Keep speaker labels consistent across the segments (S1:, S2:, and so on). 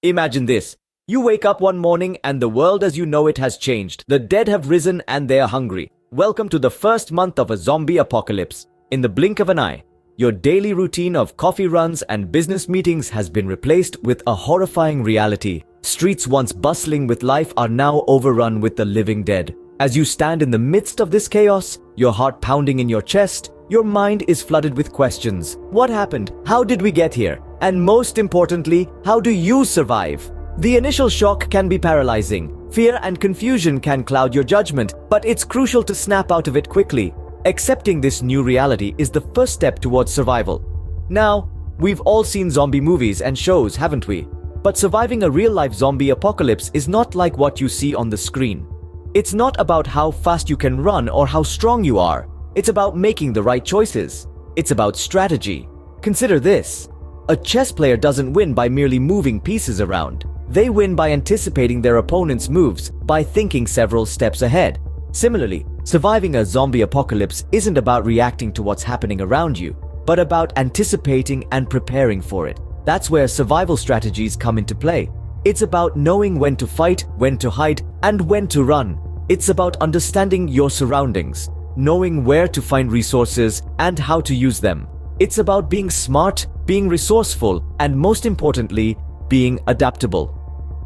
S1: Imagine this. You wake up one morning and the world as you know it has changed. The dead have risen and they are hungry. Welcome to the first month of a zombie apocalypse. In the blink of an eye, your daily routine of coffee runs and business meetings has been replaced with a horrifying reality. Streets once bustling with life are now overrun with the living dead. As you stand in the midst of this chaos, your heart pounding in your chest, your mind is flooded with questions. What happened? How did we get here? And most importantly, how do you survive? The initial shock can be paralyzing. Fear and confusion can cloud your judgment, but it's crucial to snap out of it quickly. Accepting this new reality is the first step towards survival. Now, we've all seen zombie movies and shows, haven't we? But surviving a real-life zombie apocalypse is not like what you see on the screen. It's not about how fast you can run or how strong you are. It's about making the right choices. It's about strategy. Consider this. A chess player doesn't win by merely moving pieces around. They win by anticipating their opponent's moves, by thinking several steps ahead. Similarly, surviving a zombie apocalypse isn't about reacting to what's happening around you, but about anticipating and preparing for it. That's where survival strategies come into play. It's about knowing when to fight, when to hide, and when to run. It's about understanding your surroundings, knowing where to find resources and how to use them. It's about being smart, being resourceful, and most importantly, being adaptable.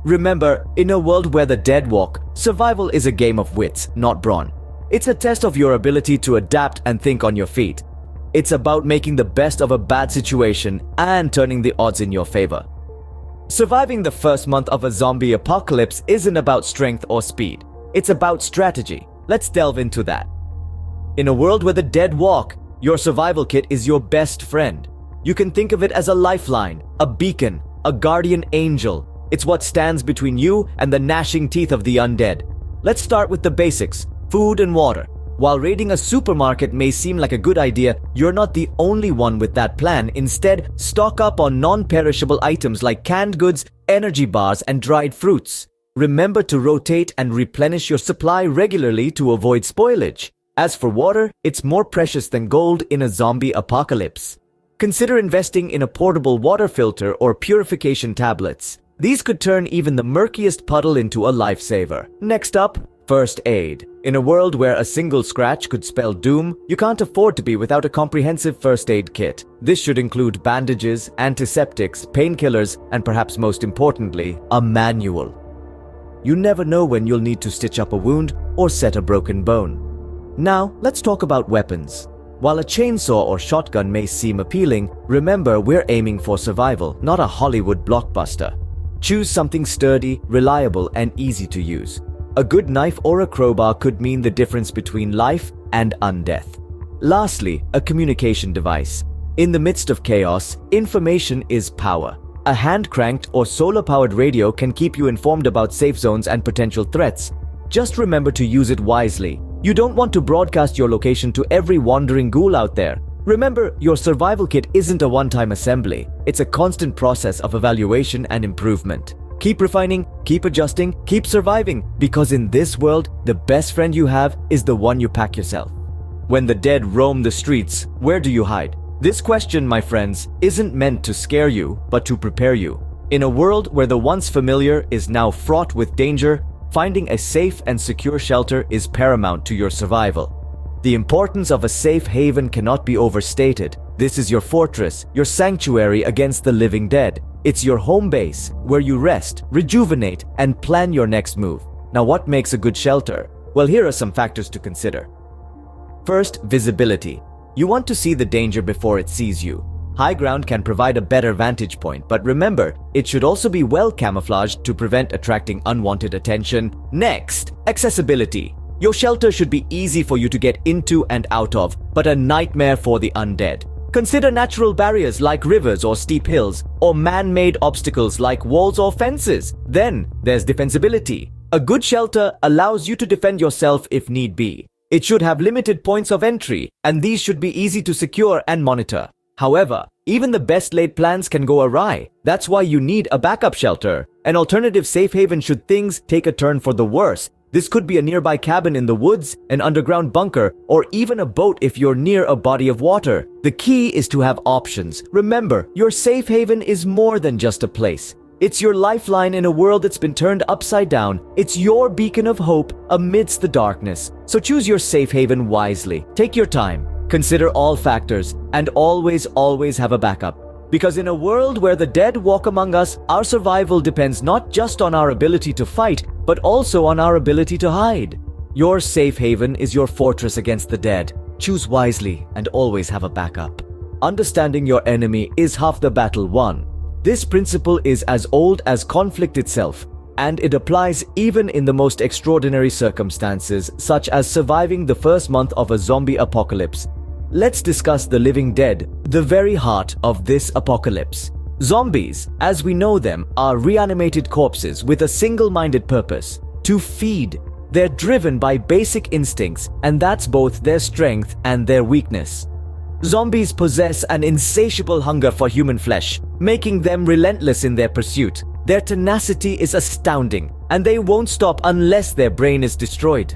S1: Remember, in a world where the dead walk, survival is a game of wits, not brawn. It's a test of your ability to adapt and think on your feet. It's about making the best of a bad situation and turning the odds in your favor. Surviving the first month of a zombie apocalypse isn't about strength or speed. It's about strategy. Let's delve into that. In a world where the dead walk, your survival kit is your best friend. You can think of it as a lifeline, a beacon, a guardian angel. It's what stands between you and the gnashing teeth of the undead. Let's start with the basics, food and water. While raiding a supermarket may seem like a good idea, you're not the only one with that plan. Instead, stock up on non-perishable items like canned goods, energy bars, and dried fruits. Remember to rotate and replenish your supply regularly to avoid spoilage. As for water, it's more precious than gold in a zombie apocalypse. Consider investing in a portable water filter or purification tablets. These could turn even the murkiest puddle into a lifesaver. Next up, first aid. In a world where a single scratch could spell doom, you can't afford to be without a comprehensive first aid kit. This should include bandages, antiseptics, painkillers, and perhaps most importantly, a manual. You never know when you'll need to stitch up a wound or set a broken bone. Now, let's talk about weapons. While a chainsaw or shotgun may seem appealing, remember we're aiming for survival, not a Hollywood blockbuster. Choose something sturdy, reliable, and easy to use. A good knife or a crowbar could mean the difference between life and undeath. Lastly, a communication device. In the midst of chaos, information is power. A hand-cranked or solar-powered radio can keep you informed about safe zones and potential threats. Just remember to use it wisely. You don't want to broadcast your location to every wandering ghoul out there. Remember, your survival kit isn't a one-time assembly. It's a constant process of evaluation and improvement. Keep refining, keep adjusting, keep surviving, because in this world, the best friend you have is the one you pack yourself. When the dead roam the streets, where do you hide? This question, my friends, isn't meant to scare you, but to prepare you. In a world where the once familiar is now fraught with danger, finding a safe and secure shelter is paramount to your survival. The importance of a safe haven cannot be overstated. This is your fortress, your sanctuary against the living dead. It's your home base, where you rest, rejuvenate, and plan your next move. Now, what makes a good shelter? Well, here are some factors to consider. First, visibility. You want to see the danger before it sees you. High ground can provide a better vantage point, but remember, it should also be well camouflaged to prevent attracting unwanted attention. Next, accessibility. Your shelter should be easy for you to get into and out of, but a nightmare for the undead. Consider natural barriers like rivers or steep hills, or man-made obstacles like walls or fences. Then, there's defensibility. A good shelter allows you to defend yourself if need be. It should have limited points of entry, and these should be easy to secure and monitor. However, even the best laid plans can go awry. That's why you need a backup shelter, an alternative safe haven should things take a turn for the worse. This could be a nearby cabin in the woods, an underground bunker, or even a boat if you're near a body of water. The key is to have options. Remember, your safe haven is more than just a place. It's your lifeline in a world that's been turned upside down. It's your beacon of hope amidst the darkness. So choose your safe haven wisely. Take your time, consider all factors, and always have a backup. Because in a world where the dead walk among us, our survival depends not just on our ability to fight, but also on our ability to hide. Your safe haven is your fortress against the dead. Choose wisely and always have a backup. Understanding your enemy is half the battle won. This principle is as old as conflict itself, and it applies even in the most extraordinary circumstances, such as surviving the first month of a zombie apocalypse. Let's discuss the living dead, the very heart of this apocalypse. Zombies, as we know them, are reanimated corpses with a single-minded purpose: to feed. They're driven by basic instincts, and that's both their strength and their weakness. Zombies possess an insatiable hunger for human flesh, making them relentless in their pursuit. Their tenacity is astounding, and they won't stop unless their brain is destroyed.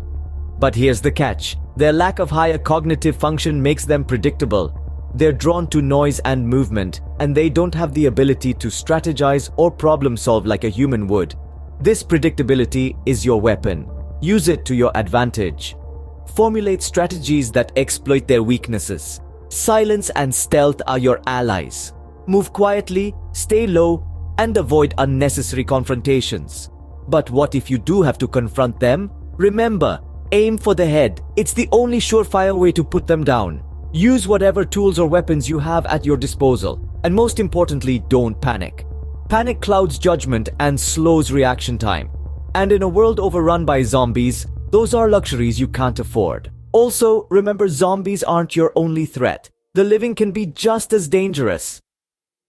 S1: But here's the catch: their lack of higher cognitive function makes them predictable. They're drawn to noise and movement, and they don't have the ability to strategize or problem solve like a human would. This predictability is your weapon. Use it to your advantage. Formulate strategies that exploit their weaknesses. Silence and stealth are your allies. Move quietly, stay low, and avoid unnecessary confrontations. But what if you do have to confront them? Remember, aim for the head. It's the only surefire way to put them down. Use whatever tools or weapons you have at your disposal. And most importantly, don't panic. Panic clouds judgment and slows reaction time. And in a world overrun by zombies, those are luxuries you can't afford. Also, remember, zombies aren't your only threat. The living can be just as dangerous.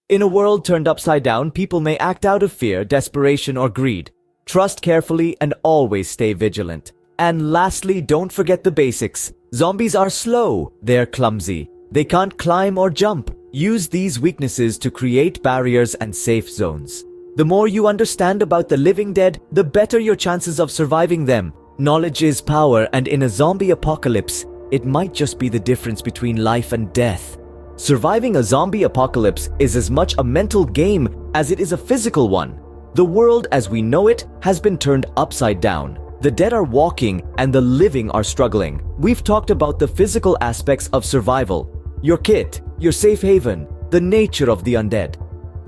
S1: In a world turned upside down, people may act out of fear, desperation, or greed. Trust carefully and always stay vigilant. And lastly, don't forget the basics. Zombies are slow, they're clumsy, they can't climb or jump. Use these weaknesses to create barriers and safe zones. The more you understand about the living dead, the better your chances of surviving them. Knowledge is power, and in a zombie apocalypse, it might just be the difference between life and death. Surviving a zombie apocalypse is as much a mental game as it is a physical one. The world as we know it has been turned upside down. The dead are walking and the living are struggling. We've talked about the physical aspects of survival: your kit, your safe haven, the nature of the undead.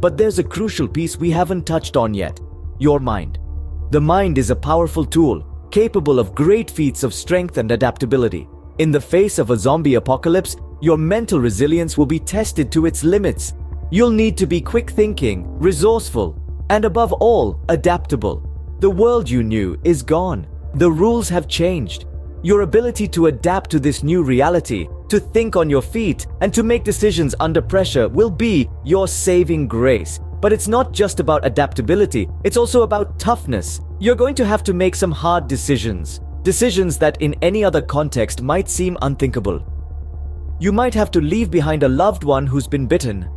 S1: But there's a crucial piece we haven't touched on yet: your mind. The mind is a powerful tool, capable of great feats of strength and adaptability. In the face of a zombie apocalypse, your mental resilience will be tested to its limits. You'll need to be quick-thinking, resourceful, and above all, adaptable. The world you knew is gone. The rules have changed. Your ability to adapt to this new reality, to think on your feet, and to make decisions under pressure will be your saving grace. But it's not just about adaptability, it's also about toughness. You're going to have to make some hard decisions. Decisions that in any other context might seem unthinkable. You might have to leave behind a loved one who's been bitten,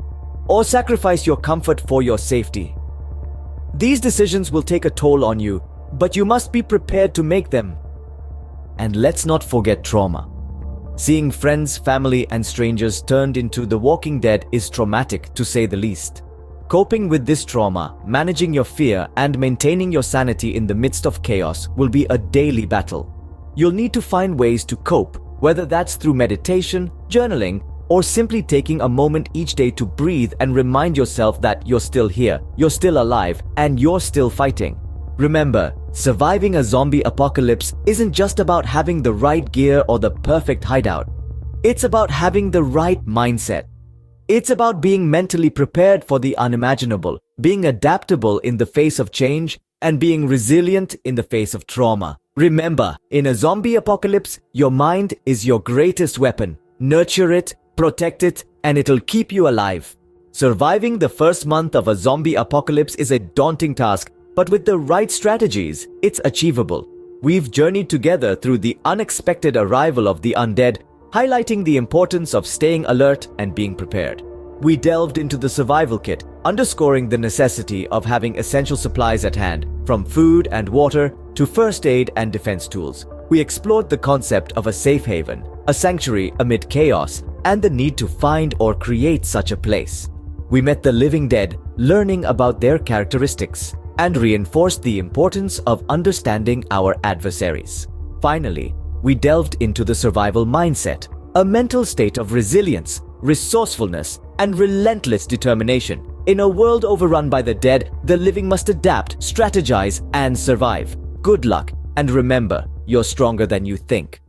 S1: or sacrifice your comfort for your safety. These decisions will take a toll on you, but you must be prepared to make them. And let's not forget trauma. Seeing friends, family, and strangers turned into the walking dead is traumatic, to say the least. Coping with this trauma, managing your fear, and maintaining your sanity in the midst of chaos will be a daily battle. You'll need to find ways to cope, whether that's through meditation, journaling, or simply taking a moment each day to breathe and remind yourself that you're still here, you're still alive, and you're still fighting. Remember, surviving a zombie apocalypse isn't just about having the right gear or the perfect hideout. It's about having the right mindset. It's about being mentally prepared for the unimaginable, being adaptable in the face of change, and being resilient in the face of trauma. Remember, in a zombie apocalypse, your mind is your greatest weapon. Nurture it, protect it, and it'll keep you alive. Surviving the first month of a zombie apocalypse is a daunting task, but with the right strategies, it's achievable. We've journeyed together through the unexpected arrival of the undead, highlighting the importance of staying alert and being prepared. We delved into the survival kit, underscoring the necessity of having essential supplies at hand, from food and water to first aid and defense tools. We explored the concept of a safe haven, a sanctuary amid chaos, and the need to find or create such a place. We met the living dead, learning about their characteristics, and reinforced the importance of understanding our adversaries. Finally, we delved into the survival mindset, a mental state of resilience, resourcefulness, and relentless determination. In a world overrun by the dead, the living must adapt, strategize, and survive. Good luck, and remember, you're stronger than you think.